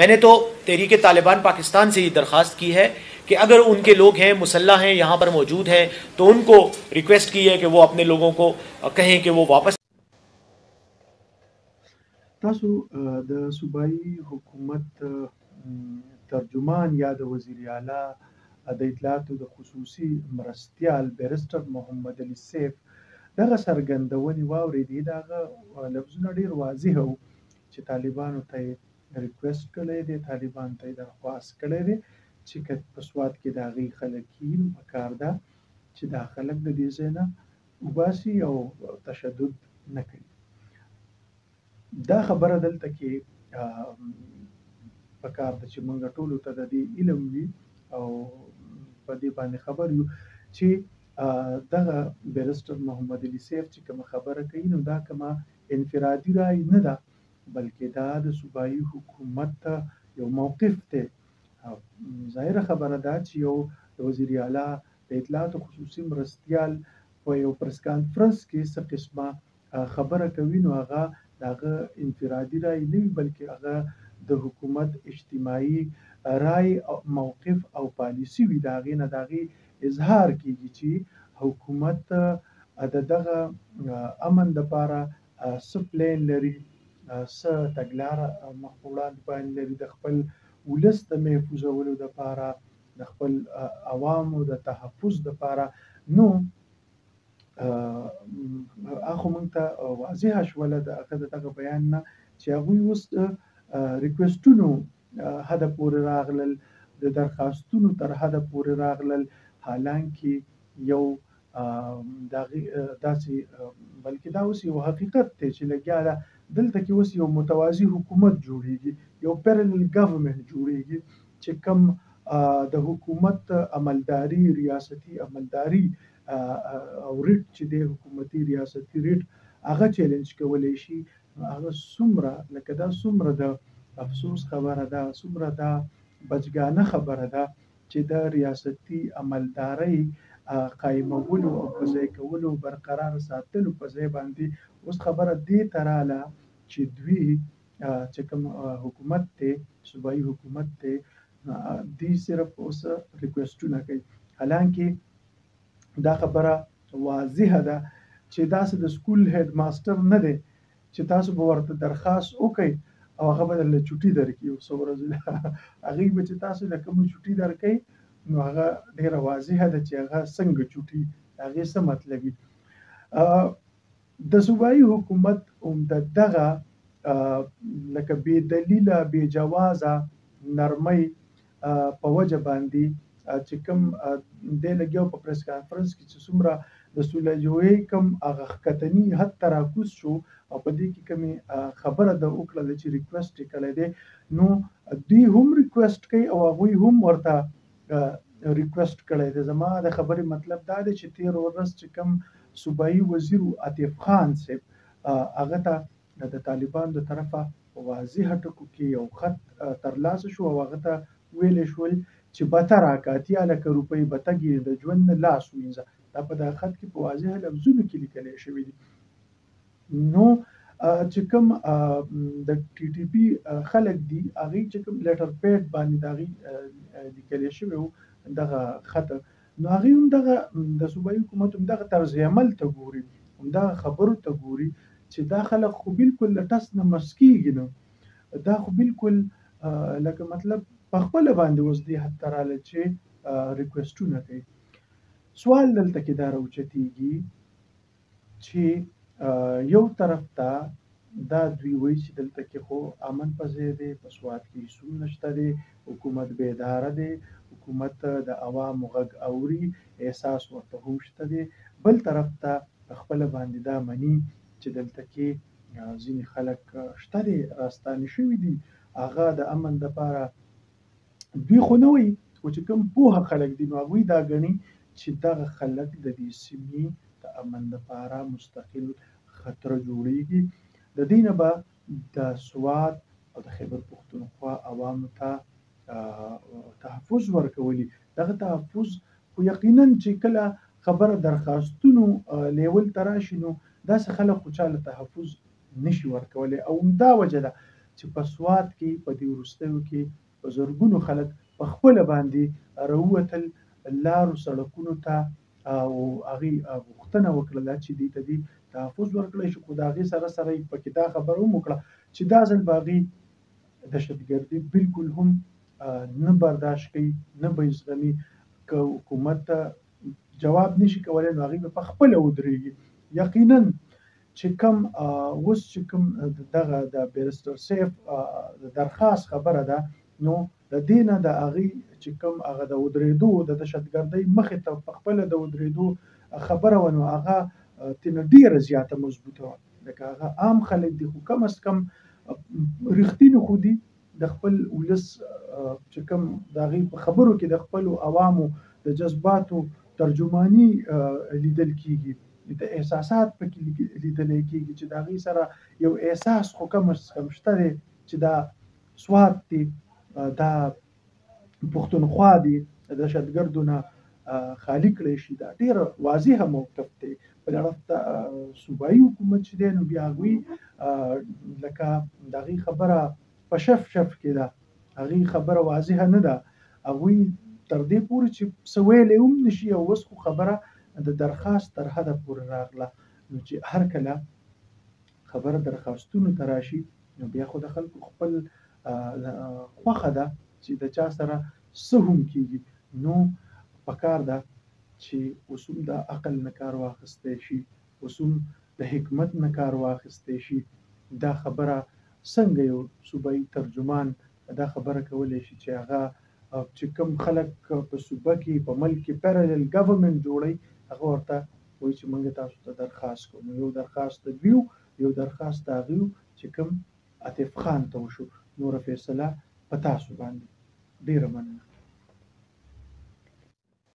मैंने तो तहरीक तालिबान पाकिस्तान से ये दरख्वास्त की है कि अगर उनके लोग हैं, मुसल्ला हैं, यहाँ पर मौजूद हैं, तो उनको रिक्वेस्ट की है कि वो अपने लोगों को कहें कि वो वापस। تاسو د صوبایي حکومت ترجمان یا د وزیر اعلی د اطلاعاتو د خصوصي مرستیال بیرسټر محمد علي سیف دغه څرګندونې واورېدې. دغه لفظونه ډېر واضح وو چې طالبانو ته یې ریکویسټ کړی دی، طالبانو ته یې درخواست کړی دی چې که په سوات کې د هغې خلک کي نو پکار ده چې دا خلک د دې ځای نه وباسي او تشدد نه کوي. دا خبره دلته کې پکار ده چې موږ ټولو ته د دې علم وي او په دې باندې خبر یو چې دغه بیرسټر محمد علي سیف چې کومه خبره کوي نو دا کومه انفرادي رای نه ده، بلکې دا د صوبایي حکومت یو موقف دی. ظاهره خبره ده چې یو د وزیر اعلی د اطلاعاتو خصوصي مرستیال په یو پریس کانفرنس کې څه قسمه خبره کوي نو هغه دغه انفرادي رای نه وي، بلکې هغه د حکومت اجتماعي رای او موقف او پالیسي وي. د هغې نه د هغې اظهار کیږي چې حکومت د دغه امن دپاره څه پلان لري، څه تګلاره مخ په وړاندې باندې لري د خپل ولس د محفوظولو دپاره، د خپل عوامو د تحفظ دپاره. نو اخو موږ ته واضحه شوله د هغه د دغه بیان نه چې هغوی اوس ریکویسټونو حده پورې راغلل، د درخواستونو تر حده پورې راغلل، حالانکې یو داسې بلکې دا اوس یو حقیقت دی چې لګیا ده دلته کې اوس یو متوازي حکومت جوړیږي، یو پیرلل ګورنمنټ جوړیږي چې کوم د حکومت عملداري، ریاستي عملداري او ریټ چې دی حکومتي ریاستي ریټ هغه چیلنج کولی شي. هغه څومره لکه دا څومره د افسوس خبره ده، څومره دا بچګانه خبره ده چې د ریاستي عملدارۍ قایمولو او په ځای کولو برقرار ساتلو په ځای باندې اوس خبره دې ته راله چې دوی چې کوم حکومت دی، صوبایي حکومت دی، دوی صرف اوس ریکویسټونه کوي. حالانکې دا خبره واضحه ده چې داسې د سکول هیډ ماسټر نه دی چې تاسو به ورته درخواست وکړئ او هغه به درله چوټي درکړي یو څو ورځې هغې به چې تاسو له کومه چوټي درکوي نو هغه ډېره واضحه ده چې هغه څنګه چوټي، هغې څه مطلب وي. د صوبایي حکومت د دغه لکه بې دلیله بې جوازه نرمۍ په وجه باندې چې کوم دی لګیا په پریس کانفرنس کې چې څومره د سوله جوړۍ کوم هغه ښکتني حد ته راکوز شو او په دې کې کومې خبره ده وکړله چې ریکویسټ یې کړی دی، نو دوی هم ریکویسټ کوي او هغوی هم ورته ریکویسټ کړی دی. زما د خبرې مطلب دا دی چې تېر ورځ چې کوم صوبایي وزیر عاطف خان صاحب هغه ته د طالبانو د طرفه په واضحه ټکو کې یو خط ترلاسه شو او هغه ته ویلی شول چې بته راکړه، 80 لکه روپۍ بته ګیرې د ژوند نه لاس ووینځه. دا په دغه خط کې په واضحه لفظونو کې لیکلی شوي دي. نو چې کوم د ټي ټي پي خلک دي هغې چې کوم لیټر پیډ باندې د هغې لیکلی شوی و دغه خط، نو هغې هم دغه د صوبایي حکومت هم دغه طرز عمل ته ګوري، همدغه خبرو ته ګوري چې دا خلک خو بلکل له ټس نه مس کېږي نه، دا خو بلکل لکه مطلب په خپله باندې اوس دې حد ته راله چې ریکویسټونه کوي. سوال دلته کې دا راوچتېږي چې یو طرف ته دا دوی وایي چې دلته کې خو امن په ځای دی، په سوات کې سوم نشته دی، حکومت بیداره دی، حکومت د عوامو غږ اوري، احساس ورته هم شته دی. بل طرف ته په خپله باندې دا مني چې دلته کې ځینې خلک شته دی راستانه شوي دي، هغه د امن دپاره دوی خو نه وایي خو چې کوم پوهه خلک دي نو هغوی دا ګڼي چې دغه خلک د دې سیمې د امن دپاره مستقل خطر جوړیږي. د دې نه به د سوات او د خیبر پښتونخوا عوامو ته تحفظ ورکولي. دغه تحفظ خو یقینا چې کله خبره درخواستونو لیول ته راشي نو داسې خلک خو چا له تحفظ نشي ورکولی او همدا وجه ده چې په سوات کې په دې وروستیو کې په زرګونو خلک په خپله باندې راووتل لارو سړکونو ته او هغې غوښتنه وکړله چې دې ته دې تحفظ ورکړی شي، خو د هغې سره سره یې پکې دا خبره هم وکړه چې دا ځل به هغې دهشتګردي بالکل هم نه برداشت کوي، نه به یې زغمي. که حکومت ته جواب نشي کولی نو هغې به په خپله ودرېږي. یقینا چې کوم اوس چې کوم دغه د بیرسټر سیف د درخواست خبره ده، نو د دې نه د هغې چې کوم هغه د ودرېدو د دهشتګردۍ مخې ته په خپله د ودرېدو خبره وه، نو هغه ترېنه ډېره زیاته مضبوطه وه. لکه هغه عام خلک دي، خو کم از کم رښتیني خو دي، د خپل ولس چې کوم د هغې په خبرو کې د خپلو عوامو د جذباتو ترجماني لیدل کېږي، د احساسات پکې لیدلی کېږي چې د هغې سره یو احساس خو کم از کم شته دی چې دا سوات دی، دا پښتونخوا دی، د دهشتګردو نه خالي کړی شي. دا ډېر واضحه موقف دی. په اړه صوبایي حکومت چې دی نو بیا هغوی لکه د هغې خبره په شف کې ده، هغې خبره واضحه نه ده. هغوی تر دې پورې چې څه ویلی هم نشي، او اوس خو خبره د درخواست تر حده پورې راغله. نو چې هر کله خبره درخواستونو ته راشي نو بیا خو د خلکو خپل خوښه ده چې د چا سره څه هم کېږي. نو پکار ده چې اوس هم د عقل نه کار واخیستی شي، اوس هم د حکمت نه کار واخیستی شي. دا خبره څنګه یو صوبایي ترجمان دا خبره کولی شي چې هغه چې کوم خلک په صوبه کې په ملک کې پیرالل ګورنمنټ جوړوي، هغه ورته وایي چې موږ تاسو ته درخواست کوو. نو یو درخواست د دوی یو درخواست د هغې چې کوم عاطف خان ته وشو، نوره فیصله په تاسو باندې. ډېره مننه.